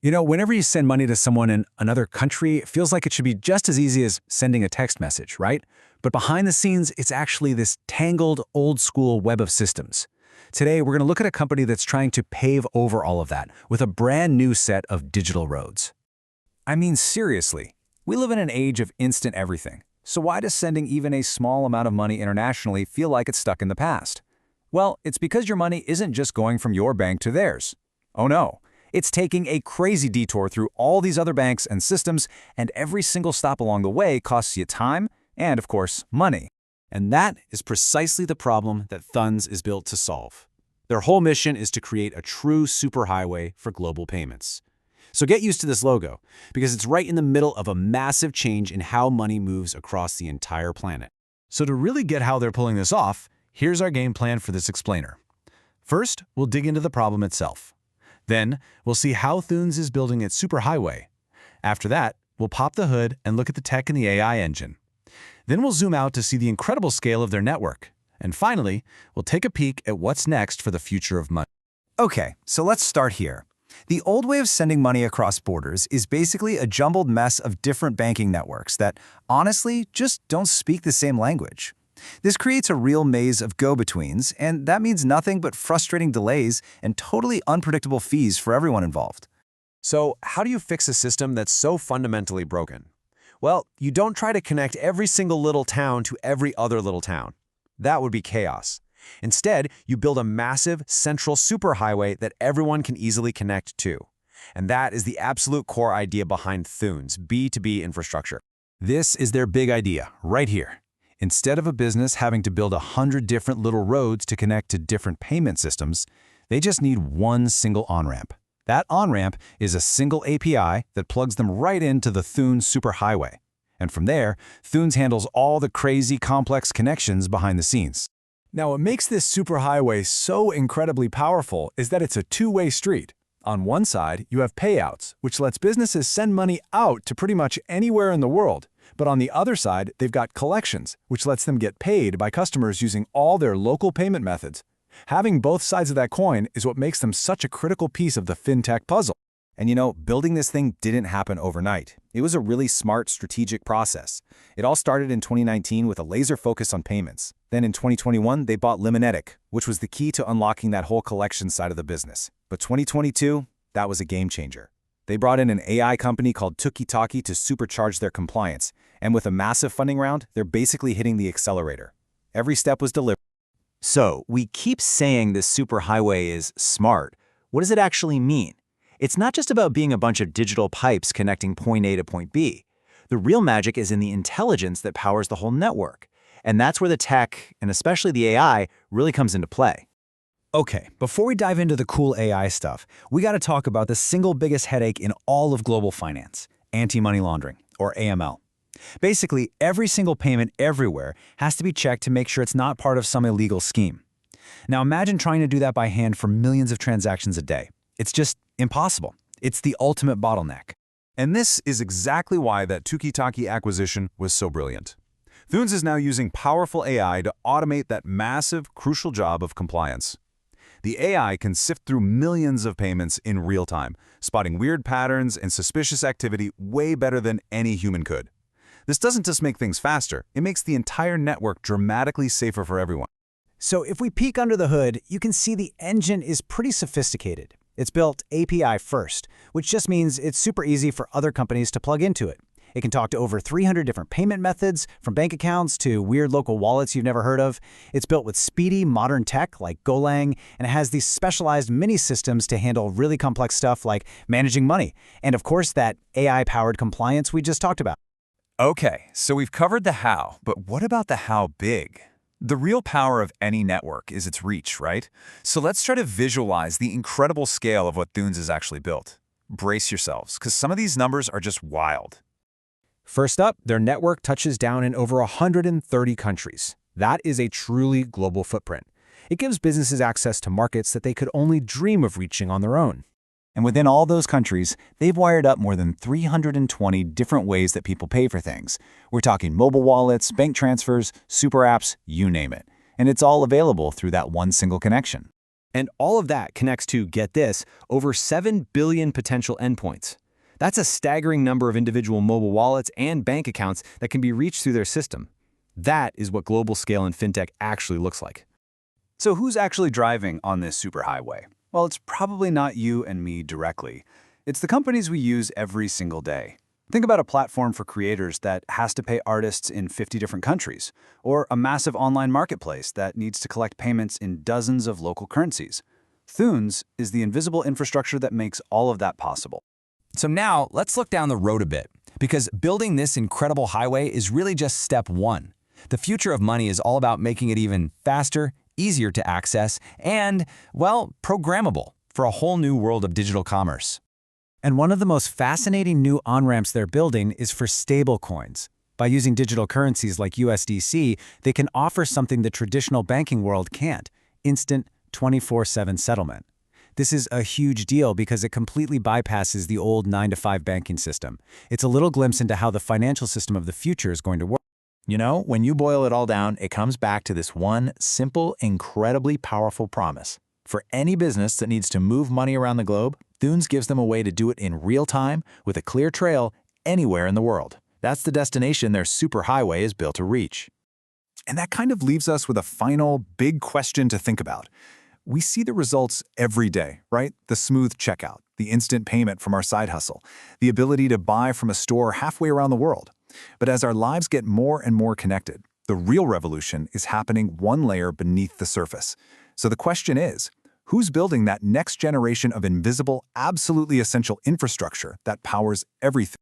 Whenever you send money to someone in another country, it feels like it should be just as easy as sending a text message, right? But behind the scenes, it's actually this tangled, old-school web of systems. Today, we're going to look at a company that's trying to pave over all of that with a brand new set of digital roads. I mean, seriously, we live in an age of instant everything. So why does sending even a small amount of money internationally feel like it's stuck in the past? Well, it's because your money isn't just going from your bank to theirs. Oh no. It's taking a crazy detour through all these other banks and systems, and every single stop along the way costs you time and, of course, money. And that is precisely the problem that Thunes is built to solve. Their whole mission is to create a true superhighway for global payments. So get used to this logo, because it's right in the middle of a massive change in how money moves across the entire planet. So to really get how they're pulling this off, here's our game plan for this explainer. First, we'll dig into the problem itself. Then, we'll see how Thunes is building its superhighway. After that, we'll pop the hood and look at the tech and the AI engine. Then we'll zoom out to see the incredible scale of their network. And finally, we'll take a peek at what's next for the future of money. Okay, so let's start here. The old way of sending money across borders is basically a jumbled mess of different banking networks that, honestly, just don't speak the same language. This creates a real maze of go-betweens, and that means nothing but frustrating delays and totally unpredictable fees for everyone involved. So, how do you fix a system that's so fundamentally broken? Well, you don't try to connect every single little town to every other little town. That would be chaos. Instead, you build a massive, central superhighway that everyone can easily connect to. And that is the absolute core idea behind Thunes, B2B infrastructure. This is their big idea, right here. Instead of a business having to build 100 different little roads to connect to different payment systems, they just need one single on-ramp. That on-ramp is a single API that plugs them right into the Thunes superhighway. And from there, Thunes handles all the crazy, complex connections behind the scenes. Now, what makes this superhighway so incredibly powerful is that it's a two-way street. On one side, you have payouts, which lets businesses send money out to pretty much anywhere in the world. But on the other side, they've got collections, which lets them get paid by customers using all their local payment methods. Having both sides of that coin is what makes them such a critical piece of the FinTech puzzle. And building this thing didn't happen overnight. It was a really smart, strategic process. It all started in 2019 with a laser focus on payments. Then in 2021, they bought Limonetic, which was the key to unlocking that whole collection side of the business. But 2022, that was a game changer. They brought in an AI company called Thunes to supercharge their compliance, and with a massive funding round, they're basically hitting the accelerator. Every step was delivered. So, we keep saying this superhighway is smart. What does it actually mean? It's not just about being a bunch of digital pipes connecting point A to point B. The real magic is in the intelligence that powers the whole network. And that's where the tech, and especially the AI, really comes into play. Okay, before we dive into the cool AI stuff, we got to talk about the single biggest headache in all of global finance, anti-money laundering, or AML. Basically, every single payment everywhere has to be checked to make sure it's not part of some illegal scheme. Now imagine trying to do that by hand for millions of transactions a day. It's just impossible. It's the ultimate bottleneck. And this is exactly why that Thunes acquisition was so brilliant. Thunes is now using powerful AI to automate that massive, crucial job of compliance. The AI can sift through millions of payments in real time, spotting weird patterns and suspicious activity way better than any human could. This doesn't just make things faster, it makes the entire network dramatically safer for everyone. So if we peek under the hood, you can see the engine is pretty sophisticated. It's built API first, which just means it's super easy for other companies to plug into it. It can talk to over 300 different payment methods, from bank accounts to weird local wallets you've never heard of. It's built with speedy, modern tech like Golang, and it has these specialized mini-systems to handle really complex stuff like managing money, and of course that AI-powered compliance we just talked about. Okay, so we've covered the how, but what about the how big? The real power of any network is its reach, right? So let's try to visualize the incredible scale of what Thunes has actually built. Brace yourselves, because some of these numbers are just wild. First up, their network touches down in over 130 countries. That is a truly global footprint. It gives businesses access to markets that they could only dream of reaching on their own. And within all those countries, they've wired up more than 320 different ways that people pay for things. We're talking mobile wallets, bank transfers, super apps, you name it. And it's all available through that one single connection. And all of that connects to, get this, over 7 billion potential endpoints. That's a staggering number of individual mobile wallets and bank accounts that can be reached through their system. That is what global scale in fintech actually looks like. So who's actually driving on this superhighway? Well, it's probably not you and me directly. It's the companies we use every single day. Think about a platform for creators that has to pay artists in 50 different countries, or a massive online marketplace that needs to collect payments in dozens of local currencies. Thunes is the invisible infrastructure that makes all of that possible. So now let's look down the road a bit, because building this incredible highway is really just step one. The future of money is all about making it even faster, easier to access, and, well, programmable for a whole new world of digital commerce. And one of the most fascinating new on-ramps they're building is for stablecoins. By using digital currencies like USDC, they can offer something the traditional banking world can't: instant 24/7 settlement. This is a huge deal because it completely bypasses the old 9-to-5 banking system. It's a little glimpse into how the financial system of the future is going to work. You know, when you boil it all down, it comes back to this one simple, incredibly powerful promise. For any business that needs to move money around the globe, Thunes gives them a way to do it in real time with a clear trail anywhere in the world. That's the destination their superhighway is built to reach. And that kind of leaves us with a final big question to think about. We see the results every day, right? The smooth checkout, the instant payment from our side hustle, the ability to buy from a store halfway around the world. But as our lives get more and more connected, the real revolution is happening one layer beneath the surface. So the question is, who's building that next generation of invisible, absolutely essential infrastructure that powers everything?